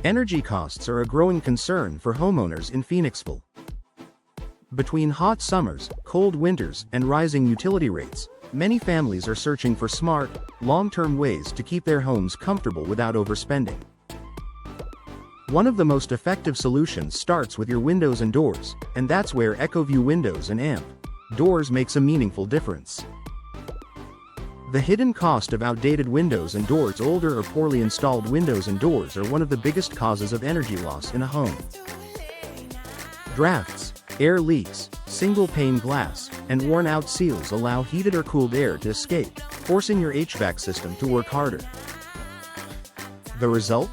Energy costs are a growing concern for homeowners in Phoenixville. Between hot summers, cold winters, and rising utility rates, many families are searching for smart, long-term ways to keep their homes comfortable without overspending. One of the most effective solutions starts with your windows and doors, and that's where EcoView windows and AMP doors makes a meaningful difference. The hidden cost of outdated windows and doors. Older or poorly installed windows and doors are one of the biggest causes of energy loss in a home. Drafts, air leaks, single-pane glass, and worn-out seals allow heated or cooled air to escape, forcing your HVAC system to work harder. The result?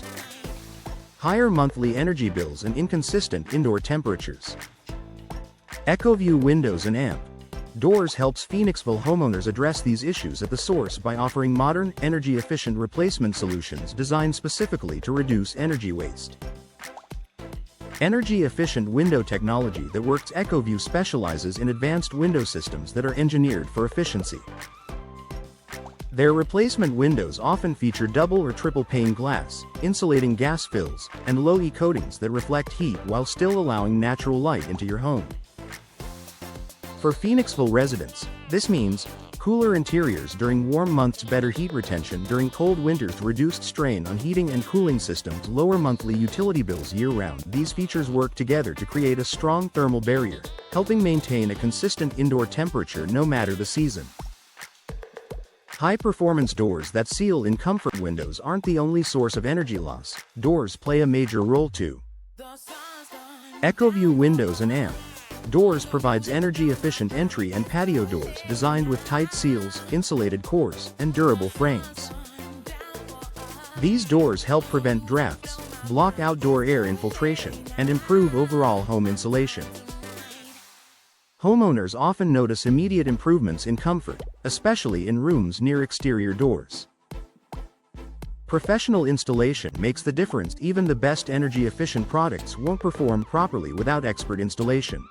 Higher monthly energy bills and inconsistent indoor temperatures. EcoView windows and AMP doors helps Phoenixville homeowners address these issues at the source by offering modern, energy-efficient replacement solutions designed specifically to reduce energy waste. Energy-efficient window technology that works. EcoView specializes in advanced window systems that are engineered for efficiency. Their replacement windows often feature double or triple pane glass, insulating gas fills, and low-E coatings that reflect heat while still allowing natural light into your home. For Phoenixville residents, this means cooler interiors during warm months, better heat retention during cold winters, reduced strain on heating and cooling systems, lower monthly utility bills year-round. These features work together to create a strong thermal barrier, helping maintain a consistent indoor temperature no matter the season. High-performance doors that seal in. Comfort windows aren't the only source of energy loss. Doors play a major role too. EcoView windows and AMP doors provides energy-efficient entry and patio doors designed with tight seals, insulated cores, and durable frames. These doors help prevent drafts, block outdoor air infiltration, and improve overall home insulation. Homeowners often notice immediate improvements in comfort, especially in rooms near exterior doors. Professional installation makes the difference. Even the best energy-efficient products won't perform properly without expert installation.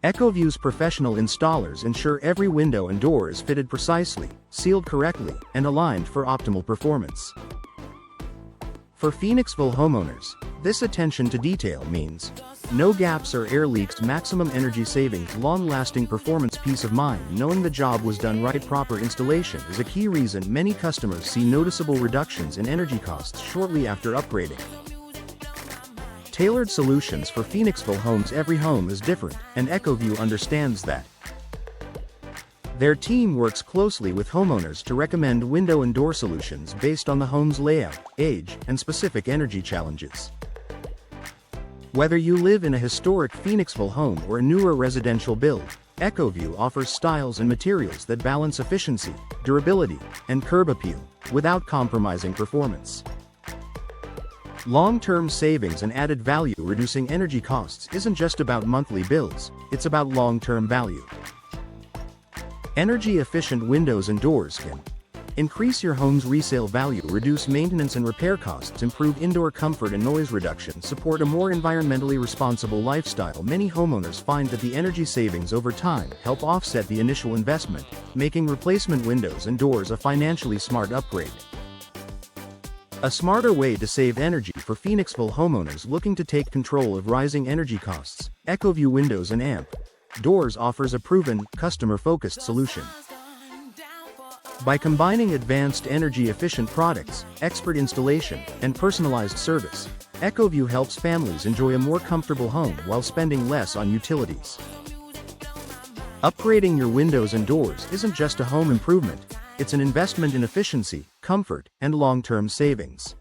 EcoView's professional installers ensure every window and door is fitted precisely, sealed correctly, and aligned for optimal performance. For Phoenixville homeowners, this attention to detail means no gaps or air leaks, maximum energy savings, long-lasting performance, peace of mind knowing the job was done right. Proper installation is a key reason many customers see noticeable reductions in energy costs shortly after upgrading. Tailored solutions for Phoenixville homes. Every home is different, and EcoView understands that. Their team works closely with homeowners to recommend window and door solutions based on the home's layout, age, and specific energy challenges. Whether you live in a historic Phoenixville home or a newer residential build, EcoView offers styles and materials that balance efficiency, durability, and curb appeal, without compromising performance. Long-term savings and added value. Reducing energy costs isn't just about monthly bills, it's about long-term value. Energy-efficient windows and doors can increase your home's resale value, reduce maintenance and repair costs, improve indoor comfort and noise reduction, support a more environmentally responsible lifestyle. Many homeowners find that the energy savings over time help offset the initial investment, making replacement windows and doors a financially smart upgrade. A smarter way to save energy for Phoenixville homeowners looking to take control of rising energy costs. EcoView windows and AMP doors offers a proven, customer-focused solution. By combining advanced energy-efficient products, expert installation, and personalized service, EcoView helps families enjoy a more comfortable home while spending less on utilities. Upgrading your windows and doors isn't just a home improvement, it's an investment in efficiency, comfort, and long-term savings.